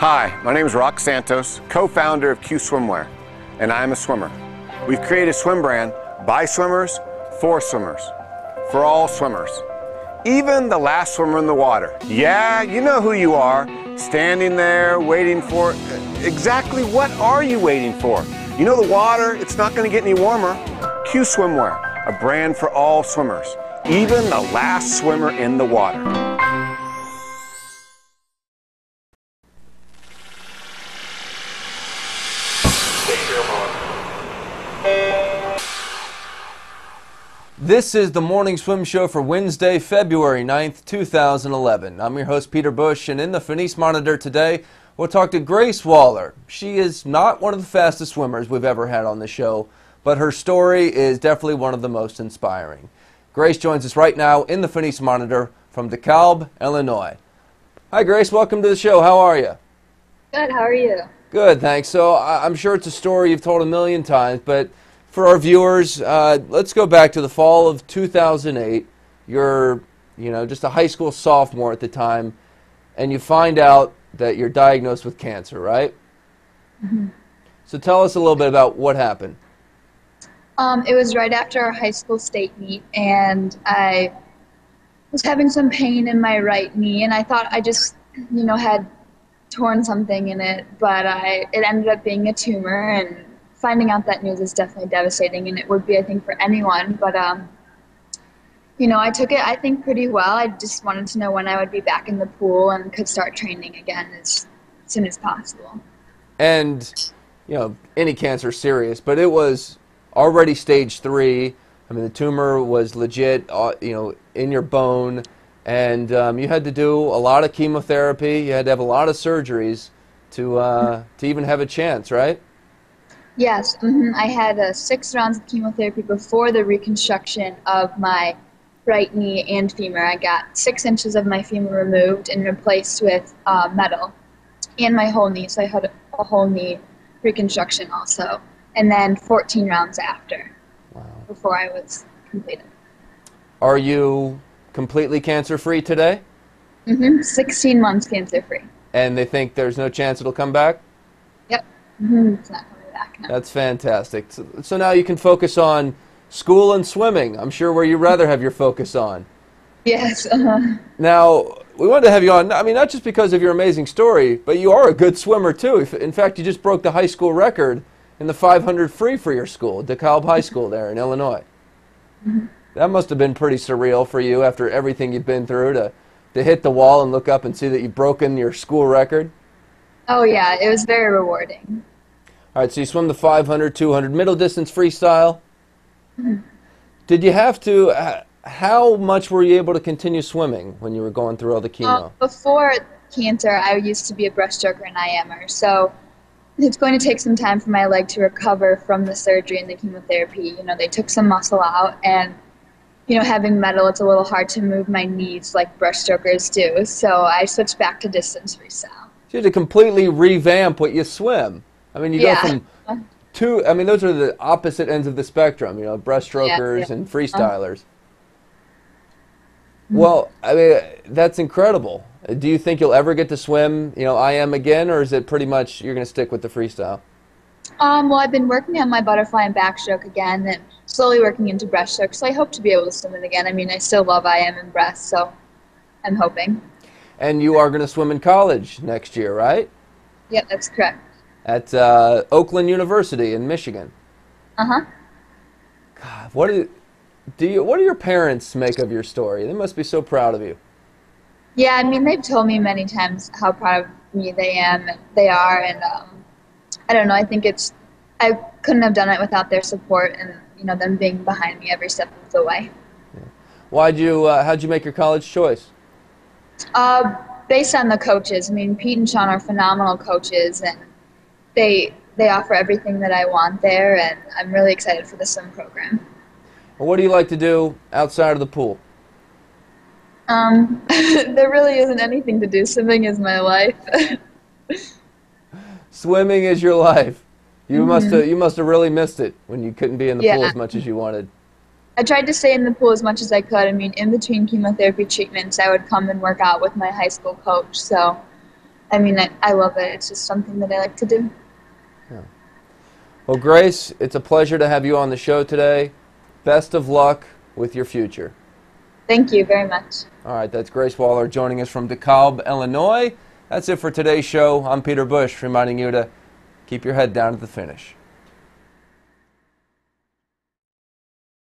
Hi, my name is Rock Santos, co-founder of Q Swimwear, and I am a swimmer. We've created a swim brand by swimmers, for all swimmers. Even the last swimmer in the water. Yeah, you know who you are, standing there waiting for, exactly what are you waiting for? You know the water, it's not going to get any warmer. Q Swimwear, a brand for all swimmers, even the last swimmer in the water. This is the Morning Swim Show for Wednesday, February 9th, 2011. I'm your host, Peter Bush, and in the Fenice Monitor today, we'll talk to Grace Waller. She is not one of the fastest swimmers we've ever had on the show, but her story is definitely one of the most inspiring. Grace joins us right now in the Fenice Monitor from DeKalb, Illinois. Hi, Grace. Welcome to the show. How are you? Good. How are you? Good, thanks. So I'm sure it's a story you've told a million times, but for our viewers, let's go back to the fall of 2008. You're, just a high school sophomore at the time, and you find out that you're diagnosed with cancer, right? Mm-hmm. So tell us a little bit about what happened. It was right after our high school state meet, and I was having some pain in my right knee, and I thought I just, had torn something in it, but it ended up being a tumor, and finding out that news is definitely devastating, and it would be, I think, for anyone. But, I took it, I think, pretty well. I just wanted to know when I would be back in the pool and could start training again as soon as possible. And, any cancer is serious, but it was already stage 3. I mean, the tumor was legit, in your bone, and you had to do a lot of chemotherapy. You had to have a lot of surgeries to even have a chance, right? Yes, I had 6 rounds of chemotherapy before the reconstruction of my right knee and femur. I got 6 inches of my femur removed and replaced with metal, and my whole knee, so I had a whole knee reconstruction also, and then 14 rounds after, before I was completed. Are you completely cancer-free today? 16 months cancer-free. And they think there's no chance it'll come back? Yep, it's not coming back now. That's fantastic. So now you can focus on school and swimming, I'm sure, where you'd rather have your focus on. Yes. Now, we wanted to have you on, I mean, not just because of your amazing story, but you are a good swimmer, too. In fact, you just broke the high school record in the 500 free for your school, DeKalb High School there in Illinois. That must have been pretty surreal for you after everything you've been through to hit the wall and look up and see that you've broken your school record. Oh, yeah, it was very rewarding. All right, so you swim the 500, 200, middle distance freestyle. Did you have to, how much were you able to continue swimming when you were going through all the chemo? Before cancer, I used to be a breaststroker and IMer, so it's going to take some time for my leg to recover from the surgery and the chemotherapy. They took some muscle out, and, having metal, it's a little hard to move my knees like breaststrokers do, so I switched back to distance freestyle. So you had to completely revamp what you swim. I mean, you go from those are the opposite ends of the spectrum, breaststrokers and freestylers. Well, I mean, that's incredible. Do you think you'll ever get to swim, IM again, or is it pretty much you're going to stick with the freestyle? Well, I've been working on my butterfly and backstroke again, and slowly working into breaststroke, so I hope to be able to swim it again. I mean, I still love IM and breast, so I'm hoping. And you are going to swim in college next year, right? Yep, that's correct. At Oakland University in Michigan. God, what do your parents make of your story? They must be so proud of you. Yeah, I mean, they've told me many times how proud of me they are, and I don't know, I think I couldn't have done it without their support and, them being behind me every step of the way. Yeah. How'd you make your college choice? Based on the coaches. I mean, Pete and Sean are phenomenal coaches, and they offer everything that I want there, and I'm really excited for the swim program. Well, what do you like to do outside of the pool? There really isn't anything to do. Swimming is my life. Swimming is your life. You must have really missed it when you couldn't be in the pool as much as you wanted. I tried to stay in the pool as much as I could. I mean, in between chemotherapy treatments, I would come and work out with my high school coach. So I mean, I love it. It's just something that I like to do. Yeah. Well, Grace, it's a pleasure to have you on the show today. Best of luck with your future. Thank you very much. All right, that's Grace Waller joining us from DeKalb, Illinois. That's it for today's show. I'm Peter Bush, reminding you to keep your head down at the finish.